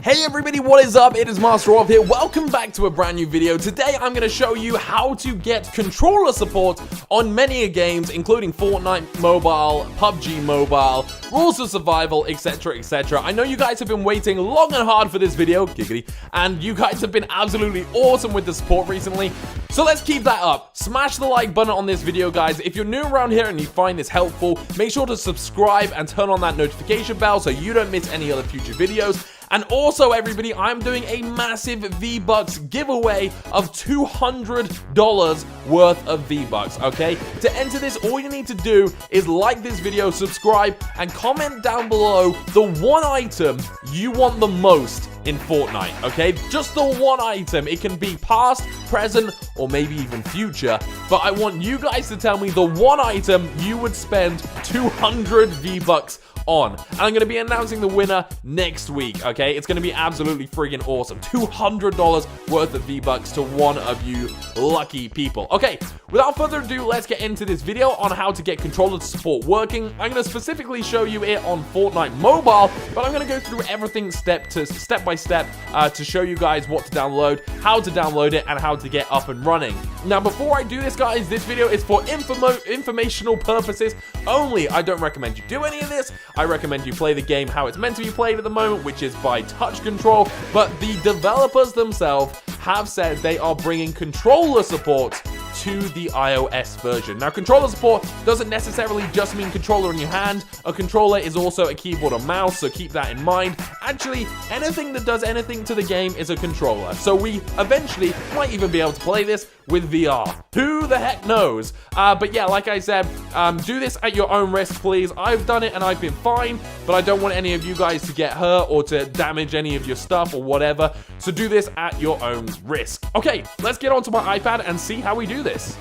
Hey everybody, what is up? It is Master Of here. Welcome back to a brand new video. Today I'm going to show you how to get controller support on many games, including Fortnite Mobile, PUBG Mobile, Rules of Survival, etc, etc. I know you guys have been waiting long and hard for this video, giggity, and you guys have been absolutely awesome with the support recently. So let's keep that up. Smash the like button on this video, guys. If you're new around here and you find this helpful, make sure to subscribe and turn on that notification bell so you don't miss any other future videos. And also, everybody, I'm doing a massive V-Bucks giveaway of $200 worth of V-Bucks, okay? To enter this, all you need to do is like this video, subscribe, and comment down below the one item you want the most in Fortnite, okay? Just the one item. It can be past, present, or maybe even future, but I want you guys to tell me the one item you would spend 200 V-Bucks on. And I'm going to be announcing the winner next week, okay? It's going to be absolutely friggin' awesome. $200 worth of V-Bucks to one of you lucky people. Okay, without further ado, let's get into this video on how to get controller support working. I'm going to specifically show you it on Fortnite Mobile, but I'm going to go through everything step by step to show you guys what to download, how to download it, and how to get up and running. Now, before I do this, guys, this video is for informational purposes only. I don't recommend you do any of this. I recommend you play the game how it's meant to be played at the moment, which is by touch control, but the developers themselves have said they are bringing controller support to the iOS version. Now, controller support doesn't necessarily just mean controller in your hand. A controller is also a keyboard or mouse, so keep that in mind. Actually, anything that does anything to the game is a controller. So we eventually might even be able to play this with VR. Who the heck knows? But yeah, like I said, do this at your own risk, please. I've done it and I've been fine, but I don't want any of you guys to get hurt or to damage any of your stuff or whatever. So do this at your own risk. Okay, let's get onto my iPad and see how we do this.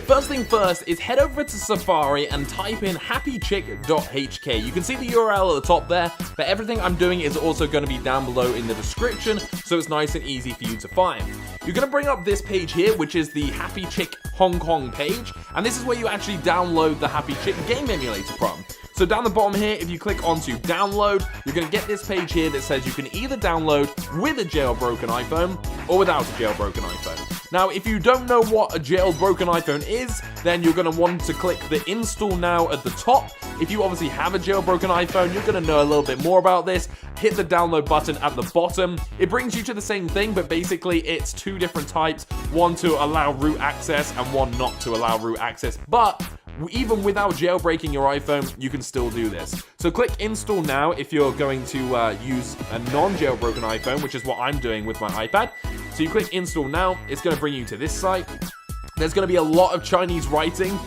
First thing first is head over to Safari and type in happychick.hk. You can see the URL at the top there, but everything I'm doing is also going to be down below in the description, so it's nice and easy for you to find. You're going to bring up this page here, which is the Happy Chick Hong Kong page, and this is where you actually download the Happy Chick game emulator from. So down the bottom here, if you click onto download, you're going to get this page here that says you can either download with a jailbroken iPhone or without a jailbroken iPhone. Now, if you don't know what a jailbroken iPhone is, then you're going to want to click the install now at the top. If you obviously have a jailbroken iPhone, you're going to know a little bit more about this. Hit the download button at the bottom. It brings you to the same thing, but basically it's two different types. One to allow root access and one not to allow root access. But even without jailbreaking your iPhone, you can still do this. So click install now if you're going to use a non-jailbroken iPhone, which is what I'm doing with my iPad. So you click install now, it's going to bring you to this site. There's going to be a lot of Chinese writing.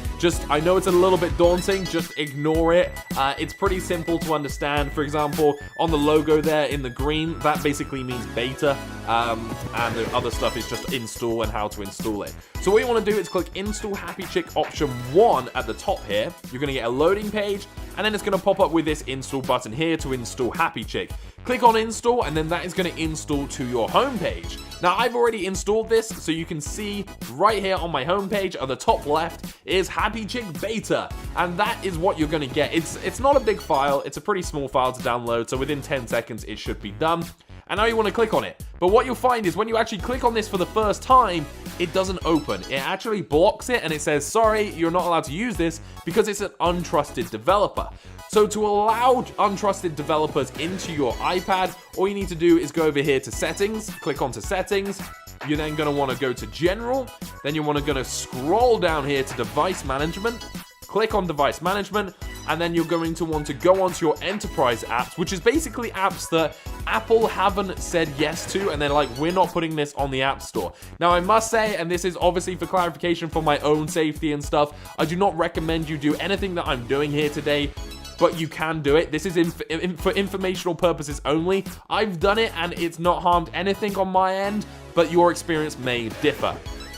I know it's a little bit daunting, just ignore it. It's pretty simple to understand. For example, on the logo there in the green, that basically means beta, and the other stuff is just install and how to install it. So what you want to do is click install Happy Chick option 1 at the top here. You're going to get a loading page, and then it's going to pop up with this install button here to install Happy Chick. Click on install, and then that is going to install to your home page. Now, I've already installed this, so you can see right here on my home page at the top left is Happy Chick Beta, and that is what you're going to get. It's not a big file, it's a pretty small file to download, so within 10 seconds it should be done. And now you want to click on it. But what you'll find is when you actually click on this for the first time, it doesn't open. It actually blocks it and it says, sorry, you're not allowed to use this because it's an untrusted developer. So to allow untrusted developers into your iPad, all you need to do is go over here to settings, click onto settings. You're then going to want to go to general. Then you're going to scroll down here to device management. Click on device management, and then you're going to want to go onto your enterprise apps, which is basically apps that Apple haven't said yes to, and they're like, we're not putting this on the App Store. Now, I must say, and this is obviously for clarification for my own safety and stuff, I do not recommend you do anything that I'm doing here today, but you can do it. This is for informational purposes only. I've done it, and it's not harmed anything on my end, but your experience may differ.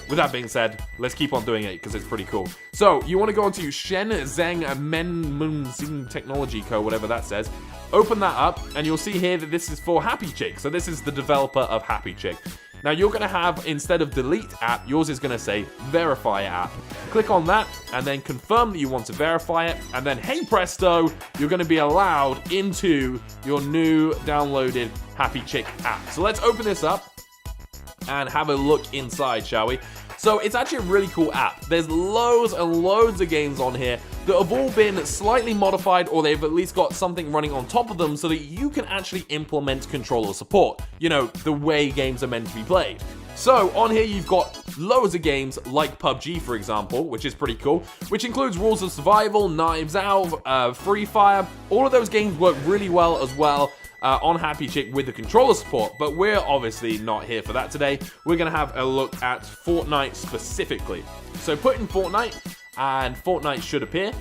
With that being said, let's keep on doing it because it's pretty cool. So, you want to go onto Shenzhen Menmunxing Technology Co., whatever that says. Open that up, and you'll see here that this is for Happy Chick. So this is the developer of Happy Chick. Now you're going to have, instead of delete app, yours is going to say verify app. Click on that and then confirm that you want to verify it, and then hey presto, you're going to be allowed into your new downloaded Happy Chick app. So let's open this up and have a look inside, shall we? So it's actually a really cool app. There's loads and loads of games on here that have all been slightly modified, or they've at least got something running on top of them so that you can actually implement controller support. You know, the way games are meant to be played. So on here you've got loads of games like PUBG, for example, which is pretty cool, which includes Rules of Survival, Knives Out, Free Fire. All of those games work really well as well on Happy Chick with the controller support, but we're obviously not here for that today. We're going to have a look at Fortnite specifically. So put in Fortnite, and Fortnite should appear.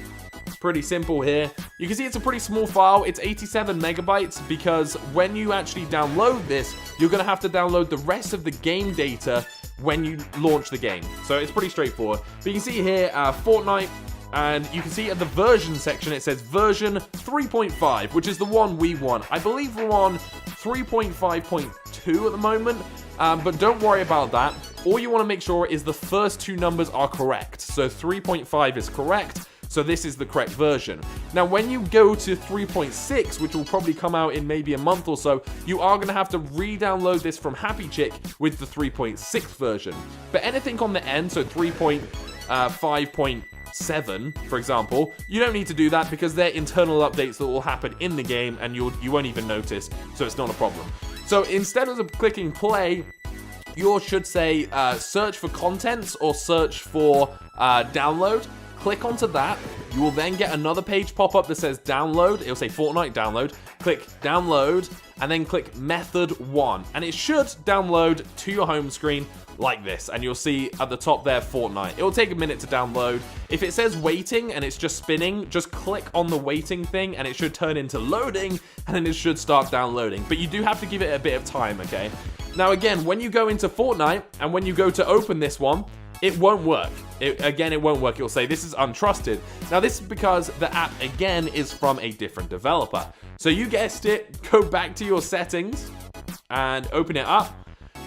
Pretty simple here. You can see it's a pretty small file. It's 87 megabytes because when you actually download this, you're going to have to download the rest of the game data when you launch the game. So it's pretty straightforward. But you can see here, Fortnite, and you can see at the version section, it says version 3.5, which is the one we want. I believe we're on 3.5.2 at the moment, but don't worry about that. All you want to make sure is the first two numbers are correct. So 3.5 is correct. So this is the correct version. Now, when you go to 3.6, which will probably come out in maybe a month or so, you are going to have to re-download this from Happy Chick with the 3.6 version. But anything on the end, so 3.5.7, for example, you don't need to do that because they're internal updates that will happen in the game and you won't even notice, so it's not a problem. So instead of clicking play, yours should say search for contents or search for download. Click onto that. You will then get another page pop up that says download. It'll say Fortnite download. Click download and then click method 1. And it should download to your home screen like this. And you'll see at the top there Fortnite. It will take a minute to download. If it says waiting and it's just spinning, just click on the waiting thing and it should turn into loading and then it should start downloading. But you do have to give it a bit of time, okay? Now again, when you go into Fortnite and when you go to open this one, it won't work. It won't work. It'll say this is untrusted. Now this is because the app again is from a different developer. So you guessed it, go back to your settings and open it up.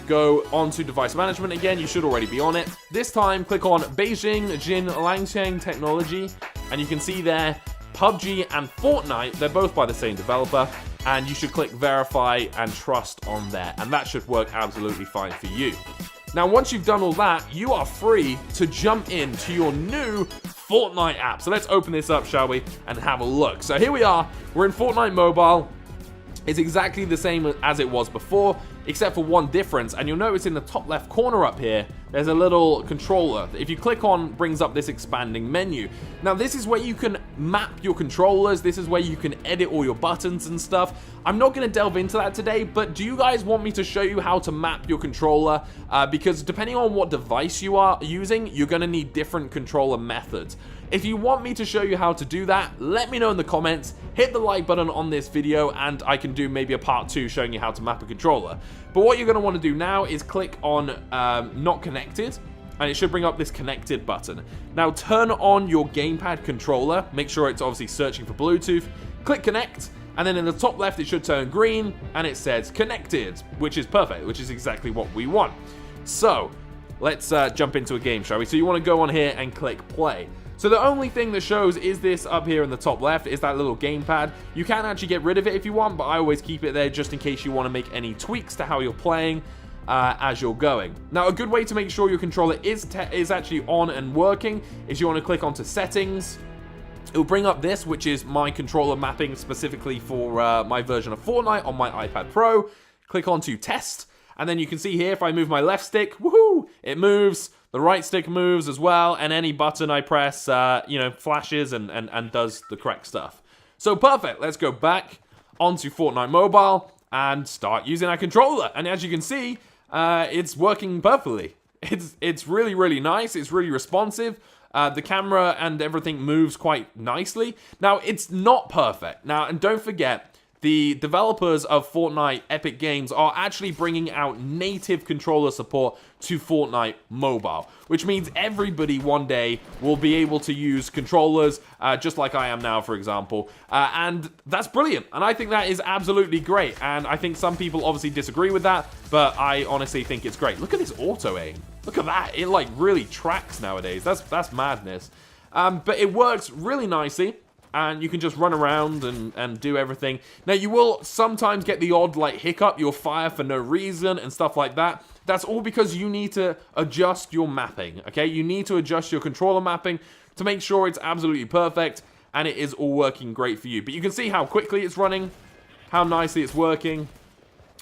Go onto device management again. You should already be on it. This time click on Beijing Jin Langcheng Technology and you can see there PUBG and Fortnite, they're both by the same developer, and you should click verify and trust on there, and that should work absolutely fine for you. Now, once you've done all that, you are free to jump into your new Fortnite app. So let's open this up, shall we, and have a look. So here we are. We're in Fortnite Mobile. It's exactly the same as it was before, except for one difference. And you'll notice in the top left corner up here, there's a little controller. If you click on, brings up this expanding menu. Now, this is where you can map your controllers. This is where you can edit all your buttons and stuff. I'm not going to delve into that today, but do you guys want me to show you how to map your controller? Because depending on what device you are using, you're going to need different controller methods. If you want me to show you how to do that, let me know in the comments. Hit the like button on this video and I can do maybe a part 2 showing you how to map a controller. But what you're going to want to do now is click on not connected, and it should bring up this connected button. Now turn on your gamepad controller, make sure it's obviously searching for Bluetooth, click connect, and then in the top left it should turn green and it says connected, which is perfect, which is exactly what we want. So let's jump into a game, shall we? So you want to go on here and click play. So the only thing that shows is this up here in the top left, is that little gamepad. You can actually get rid of it if you want, but I always keep it there just in case you want to make any tweaks to how you're playing as you're going. Now, a good way to make sure your controller is actually on and working is you want to click onto settings. It will bring up this, which is my controller mapping specifically for my version of Fortnite on my iPad Pro. Click onto test, and then you can see here if I move my left stick, woohoo, it moves. The right stick moves as well, and any button I press, flashes and does the correct stuff. So perfect. Let's go back onto Fortnite Mobile and start using our controller. And as you can see, it's working perfectly. It's really, really nice. It's really responsive. The camera and everything moves quite nicely. Now, it's not perfect. Now, and don't forget, the developers of Fortnite, Epic Games, are actually bringing out native controller support to Fortnite Mobile, which means everybody one day will be able to use controllers, just like I am now, for example, and that's brilliant, and I think that is absolutely great, and I think some people obviously disagree with that, but I honestly think it's great. Look at this auto-aim. Look at that. It, like, really tracks nowadays. That's madness. But it works really nicely, and you can just run around and do everything. Now, you will sometimes get the odd, like, hiccup. You'll fire for no reason and stuff like that. That's all because you need to adjust your mapping, okay? You need to adjust your controller mapping to make sure it's absolutely perfect, and it is all working great for you. But you can see how quickly it's running, how nicely it's working.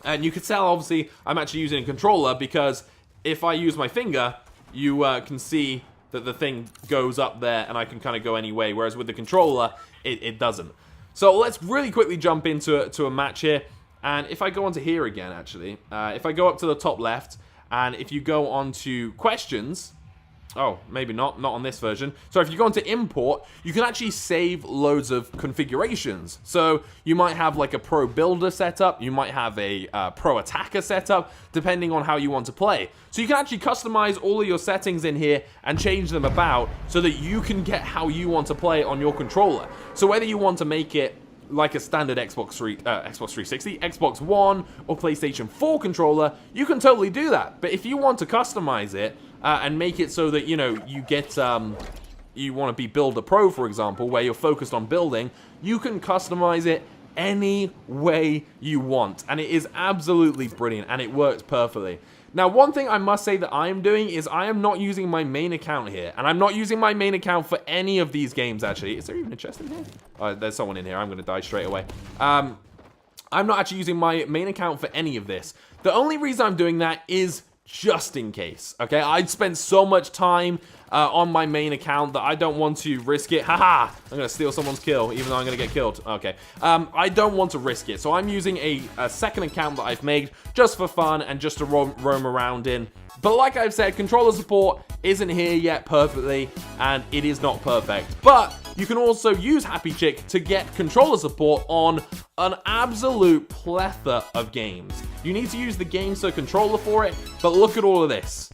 And you can tell, obviously, I'm actually using a controller because if I use my finger, you can see that the thing goes up there and I can kind of go any way, whereas with the controller, it doesn't. So let's really quickly jump into a match here. And if I go onto here again, actually, if I go up to the top left, and if you go on to questions, oh, maybe not on this version. So if you go into import, you can actually save loads of configurations. So you might have like a pro builder setup, you might have a pro attacker setup, depending on how you want to play. So you can actually customize all of your settings in here and change them about so that you can get how you want to play on your controller. So whether you want to make it like a standard Xbox 360, Xbox One, or PlayStation 4 controller, you can totally do that. But if you want to customize it and make it so that, you know, you get, you want to be Builder Pro, for example, where you're focused on building, you can customize it any way you want. And it is absolutely brilliant, and it works perfectly. Now, one thing I must say that I am doing is I am not using my main account here. And I'm not using my main account for any of these games, actually. Is there even a chest in here? Oh, there's someone in here. I'm going to die straight away. I'm not actually using my main account for any of this. The only reason I'm doing that is just in case, okay? I'd spent so much time on my main account that I don't want to risk it. Haha! I'm gonna steal someone's kill, even though I'm gonna get killed. Okay. I don't want to risk it, so I'm using a second account that I've made just for fun and just to roam around in. But like I've said, controller support isn't here yet perfectly, and it is not perfect. But you can also use Happy Chick to get controller support on an absolute plethora of games. You need to use the GameSir controller for it, but look at all of this.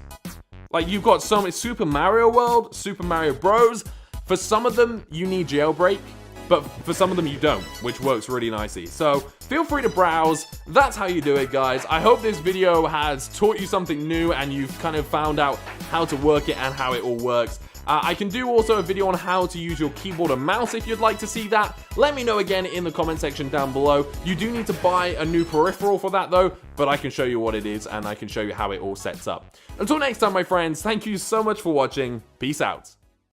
Like, you've got so much Super Mario World, Super Mario Bros. For some of them, you need jailbreak, but for some of them you don't, which works really nicely. So feel free to browse. That's how you do it, guys. I hope this video has taught you something new and you've kind of found out how to work it and how it all works. I can do also a video on how to use your keyboard and mouse if you'd like to see that. Let me know again in the comment section down below. You do need to buy a new peripheral for that though, but I can show you what it is and I can show you how it all sets up. Until next time, my friends, thank you so much for watching. Peace out.